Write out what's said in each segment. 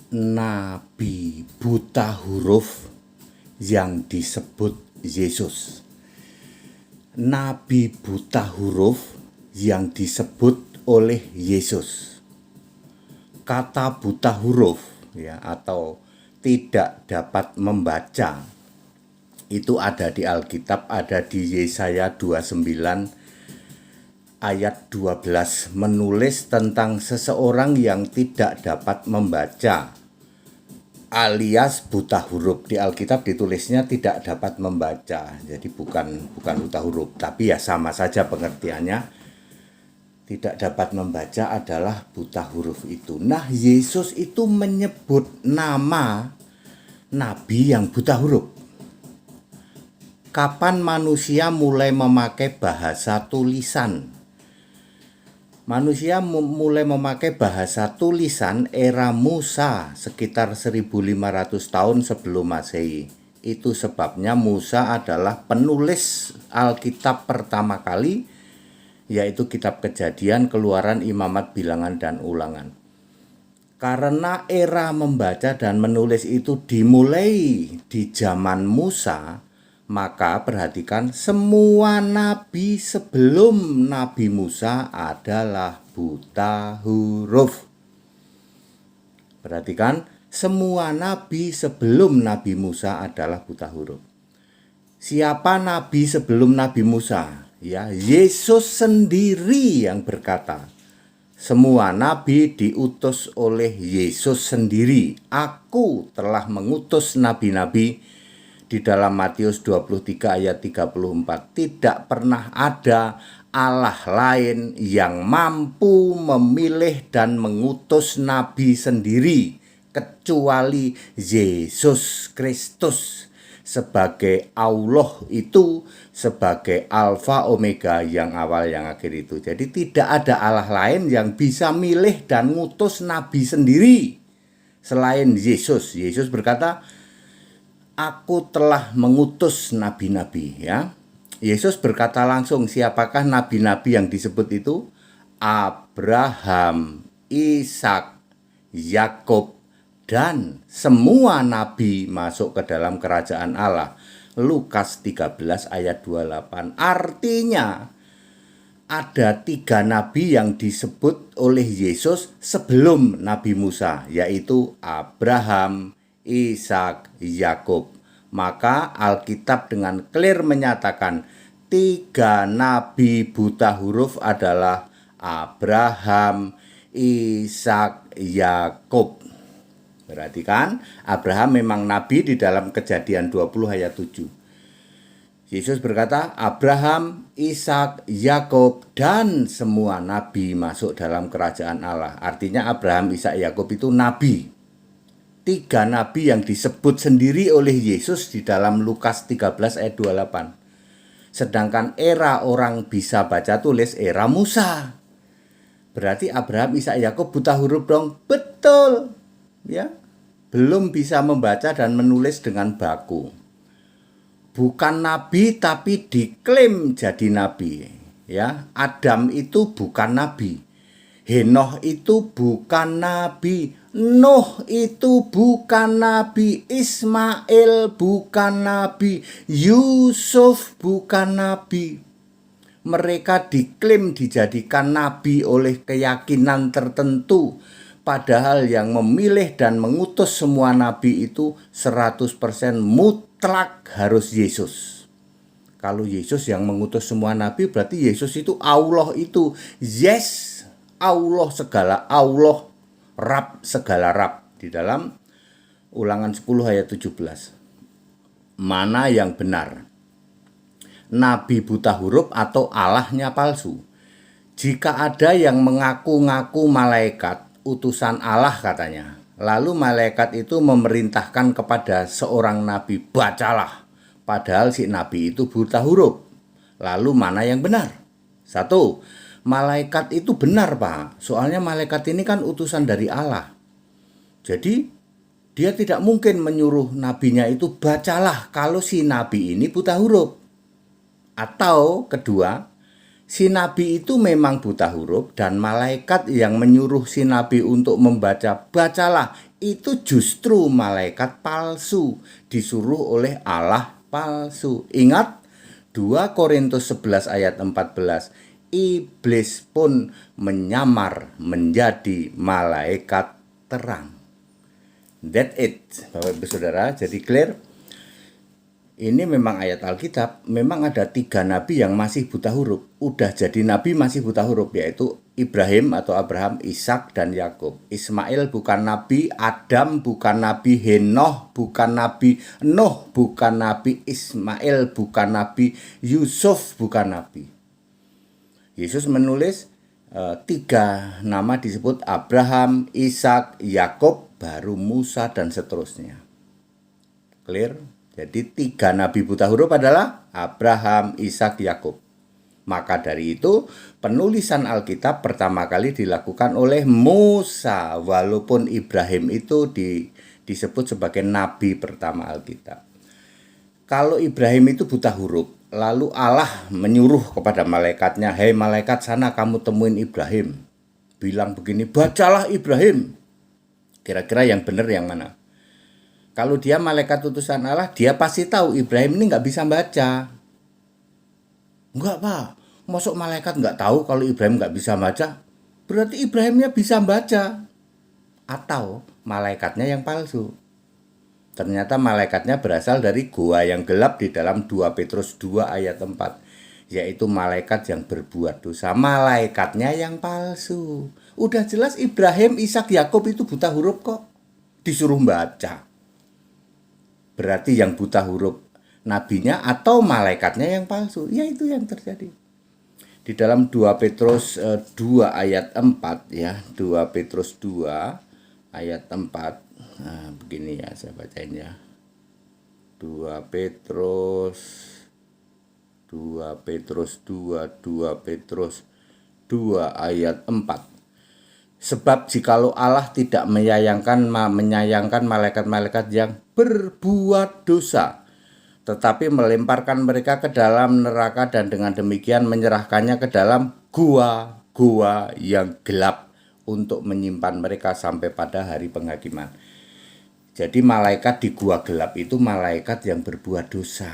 nabi buta huruf yang disebut Yesus. Nabi buta huruf yang disebut oleh Yesus. Kata buta huruf ya, atau tidak dapat membaca itu ada di Alkitab, ada di Yesaya 29 ayat 12, menulis tentang seseorang yang tidak dapat membaca alias buta huruf. Di Alkitab ditulisnya tidak dapat membaca, jadi bukan buta huruf, tapi ya sama saja pengertiannya. Tidak dapat membaca adalah buta huruf itu. Nah, Yesus itu menyebut nama nabi yang buta huruf. Kapan manusia mulai memakai bahasa tulisan? Manusia mulai memakai bahasa tulisan era Musa sekitar 1500 tahun sebelum Masehi. Itu sebabnya Musa adalah penulis Alkitab pertama kali, yaitu kitab Kejadian, Keluaran, Imamat, Bilangan, dan Ulangan. Karena era membaca dan menulis itu dimulai di zaman Musa, maka perhatikan, semua nabi sebelum Nabi Musa adalah buta huruf. Perhatikan, semua nabi sebelum Nabi Musa adalah buta huruf. Siapa nabi sebelum Nabi Musa? Ya, Yesus sendiri yang berkata, semua nabi diutus oleh Yesus sendiri. Aku telah mengutus nabi-nabi. Di dalam Matius 23 ayat 34, tidak pernah ada Allah lain yang mampu memilih dan mengutus nabi sendiri kecuali Yesus Kristus. Sebagai Allah itu, sebagai Alfa Omega, yang awal yang akhir itu. Jadi tidak ada Allah lain yang bisa milih dan ngutus nabi sendiri selain Yesus. Yesus berkata, aku telah mengutus nabi-nabi, ya. Yesus berkata langsung, siapakah nabi-nabi yang disebut itu? Abraham, Ishak, Yakub, dan semua nabi masuk ke dalam kerajaan Allah. Lukas 13 ayat 28. Artinya ada 3 nabi yang disebut oleh Yesus sebelum Nabi Musa, yaitu Abraham, Ishak, Yakub. Maka Alkitab dengan clear menyatakan 3 nabi buta huruf adalah Abraham, Ishak, Yakub. Berarti kan Abraham memang nabi di dalam Kejadian 20 ayat 7. Yesus berkata, Abraham, Ishak, Yakub, dan semua nabi masuk dalam kerajaan Allah. Artinya Abraham, Ishak, Yakub itu nabi. 3 nabi yang disebut sendiri oleh Yesus di dalam Lukas 13 ayat 28. Sedangkan era orang bisa baca tulis era Musa. Berarti Abraham, Ishak, Yakub buta huruf dong? Betul. Ya. Belum bisa membaca dan menulis dengan baku. Bukan nabi tapi diklaim jadi nabi. Ya, Adam itu bukan nabi. Henoh itu bukan nabi. Nuh itu bukan nabi. Ismail bukan nabi. Yusuf bukan nabi. Mereka diklaim dijadikan nabi oleh keyakinan tertentu. Padahal yang memilih dan mengutus semua nabi itu 100% mutlak harus Yesus. Kalau Yesus yang mengutus semua nabi, berarti Yesus itu Allah itu. Yes, Allah segala Allah, Rab segala Rab. Di dalam Ulangan 10 ayat 17. Mana yang benar? Nabi buta huruf atau Allahnya palsu? Jika ada yang mengaku-ngaku malaikat, utusan Allah katanya, lalu malaikat itu memerintahkan kepada seorang nabi, bacalah. Padahal si nabi itu buta huruf. Lalu mana yang benar? 1, malaikat itu benar, Pak. Soalnya malaikat ini kan utusan dari Allah. Jadi dia tidak mungkin menyuruh nabinya itu bacalah kalau si nabi ini buta huruf. Atau kedua, si nabi itu memang buta huruf dan malaikat yang menyuruh si nabi untuk membaca bacalah itu justru malaikat palsu, disuruh oleh Allah palsu. Ingat 2 Korintus 11 ayat 14, iblis pun menyamar menjadi malaikat terang. That's it, Bapak Ibu Saudara. Jadi clear, ini memang ayat Alkitab, memang ada 3 nabi yang masih buta huruf. Udah jadi nabi masih buta huruf, yaitu Ibrahim atau Abraham, Ishak dan Yakub. Ismail bukan nabi, Adam bukan nabi, Henoh bukan nabi, Nuh bukan nabi, Ismail bukan nabi, Yusuf bukan nabi. Yesus menulis 3 nama disebut Abraham, Ishak, Yakub, baru Musa dan seterusnya. Clear? Jadi 3 nabi buta huruf adalah Abraham, Ishak, Yakub. Maka dari itu penulisan Alkitab pertama kali dilakukan oleh Musa, walaupun Ibrahim itu disebut sebagai nabi pertama Alkitab. Kalau Ibrahim itu buta huruf, lalu Allah menyuruh kepada malaikatnya, "Hei malaikat, sana kamu temuin Ibrahim. Bilang begini, bacalah Ibrahim." Kira-kira yang benar yang mana? Kalau dia malaikat utusan Allah, dia pasti tahu Ibrahim ini nggak bisa baca. Enggak, Pak. Masuk malaikat nggak tahu kalau Ibrahim nggak bisa baca? Berarti Ibrahimnya bisa baca. Atau malaikatnya yang palsu. Ternyata malaikatnya berasal dari gua yang gelap di dalam 2 Petrus 2 ayat 4. Yaitu malaikat yang berbuat dosa. Malaikatnya yang palsu. Udah jelas Ibrahim, Ishak, Yakub itu buta huruf kok. Disuruh baca. Berarti yang buta huruf nabinya atau malaikatnya yang palsu. Ya itu yang terjadi. Di dalam 2 Petrus 2 ayat 4 ya. 2 Petrus 2 ayat 4. Nah, begini ya saya bacain ya. 2 Petrus 2 ayat 4. Sebab jikalau Allah tidak menyayangkan malaikat-malaikat yang berbuat dosa, tetapi melemparkan mereka ke dalam neraka dan dengan demikian menyerahkannya ke dalam gua-gua yang gelap untuk menyimpan mereka sampai pada hari penghakiman. Jadi malaikat di gua gelap itu malaikat yang berbuat dosa.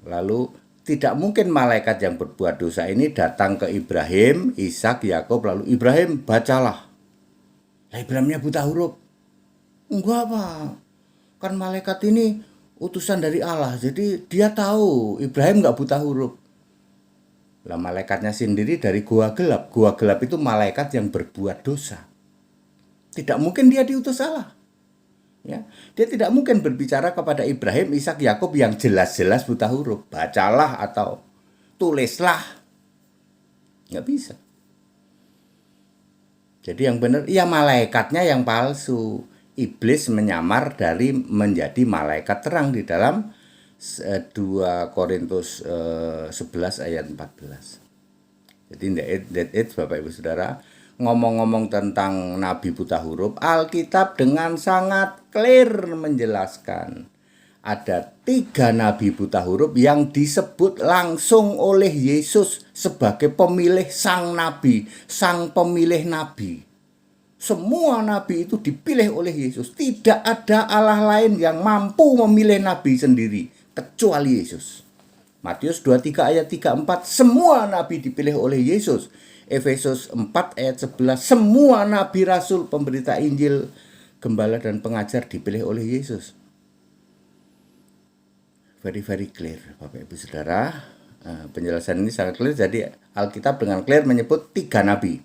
Lalu tidak mungkin malaikat yang berbuat dosa ini datang ke Ibrahim, Ishak, Yakub, lalu Ibrahim bacalah. Lah Ibrahimnya buta huruf. Enggak, Pak. Kan malaikat ini utusan dari Allah. Jadi dia tahu Ibrahim enggak buta huruf. Lah malaikatnya sendiri dari gua gelap. Gua gelap itu malaikat yang berbuat dosa. Tidak mungkin dia diutus Allah. Ya, dia tidak mungkin berbicara kepada Ibrahim, Ishak, Yakub yang jelas-jelas buta huruf. Bacalah atau tulislah. Enggak bisa. Jadi yang benar, ya malaikatnya yang palsu. Iblis menyamar dari menjadi malaikat terang di dalam 2 Korintus 11 ayat 14. Jadi that it Bapak Ibu Saudara, ngomong-ngomong tentang nabi buta huruf, Alkitab dengan sangat clear menjelaskan ada 3 nabi buta huruf yang disebut langsung oleh Yesus sebagai pemilih sang nabi, sang pemilih nabi. Semua nabi itu dipilih oleh Yesus. Tidak ada Allah lain yang mampu memilih nabi sendiri kecuali Yesus. Matius 23 ayat 34, semua nabi dipilih oleh Yesus. Efesus 4 ayat 11, semua nabi, rasul, pemberita Injil, gembala dan pengajar dipilih oleh Yesus. Very clear Bapak Ibu Saudara. Penjelasan ini sangat clear. Jadi Alkitab dengan clear menyebut 3 nabi,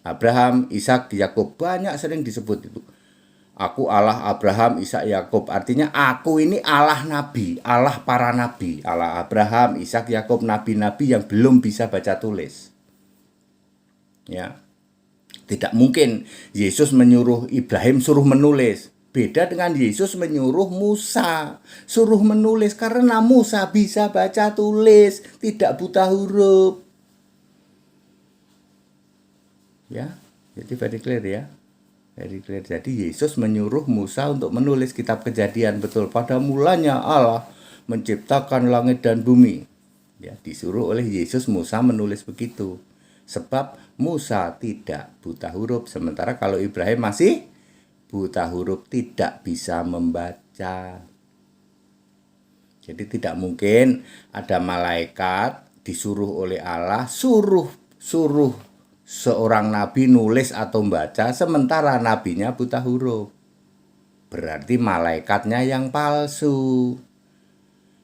Abraham, Ishak, Yakub. Banyak sering disebut itu. Aku Allah Abraham, Ishak, Yakub. Artinya aku ini Allah nabi, Allah para nabi, Allah Abraham, Ishak, Yakub, nabi-nabi yang belum bisa baca tulis. Ya. Tidak mungkin Yesus menyuruh Ibrahim suruh menulis. Beda dengan Yesus menyuruh Musa suruh menulis, karena Musa bisa baca tulis, tidak buta huruf. Ya, jadi very clear ya. Very clear. Jadi Yesus menyuruh Musa untuk menulis kitab Kejadian, betul. Pada mulanya Allah menciptakan langit dan bumi. Ya, disuruh oleh Yesus Musa menulis begitu. Sebab Musa tidak buta huruf, sementara kalau Ibrahim masih buta huruf tidak bisa membaca. Jadi tidak mungkin ada malaikat disuruh oleh Allah suruh seorang nabi nulis atau membaca sementara nabinya buta huruf. Berarti malaikatnya yang palsu.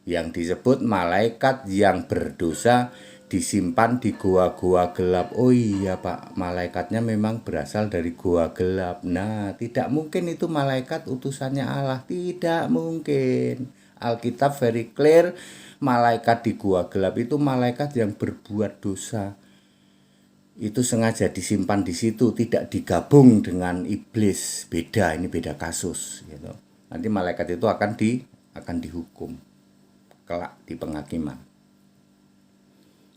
Yang disebut malaikat yang berdosa disimpan di goa-goa gelap. Oh iya Pak, malaikatnya memang berasal dari goa gelap. Nah, tidak mungkin itu malaikat utusannya Allah. Tidak mungkin. Alkitab very clear, malaikat di goa gelap itu malaikat yang berbuat dosa. Itu sengaja disimpan di situ, tidak digabung dengan iblis. Beda, ini beda kasus gitu. Nanti malaikat itu akan dihukum kelak di penghakiman.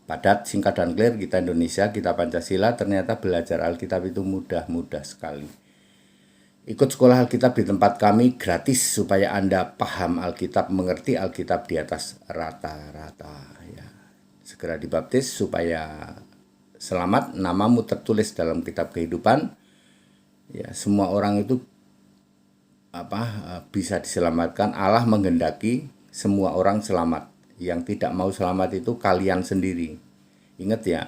Padat, singkat dan clear, kita Indonesia, kita Pancasila, ternyata belajar Alkitab itu mudah sekali. Ikut sekolah Alkitab di tempat kami gratis supaya Anda paham Alkitab, mengerti Alkitab di atas rata-rata. Ya. Segera dibaptis supaya selamat, namamu tertulis dalam kitab kehidupan. Ya, semua orang itu bisa diselamatkan. Allah menghendaki semua orang selamat. Yang tidak mau selamat itu kalian sendiri. Ingat ya,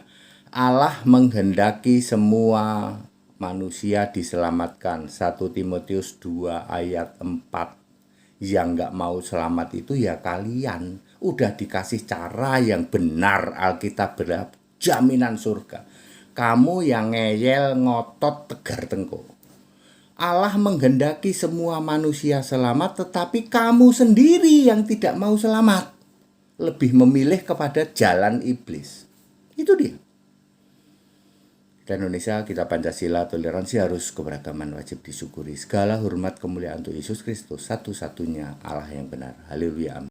Allah menghendaki semua manusia diselamatkan. 1 Timotius 2 ayat 4. Yang nggak mau selamat itu ya kalian. Udah dikasih cara yang benar, Alkitab berapa jaminan surga. Kamu yang ngeyel, ngotot, tegar tengkuk. Allah menghendaki semua manusia selamat, tetapi kamu sendiri yang tidak mau selamat. Lebih memilih kepada jalan iblis. Itu dia. Kita Indonesia, kita Pancasila, toleransi harus, keberagaman wajib disyukuri. Segala hormat kemuliaan untuk Yesus Kristus, satu-satunya Allah yang benar. Haleluya. Amin.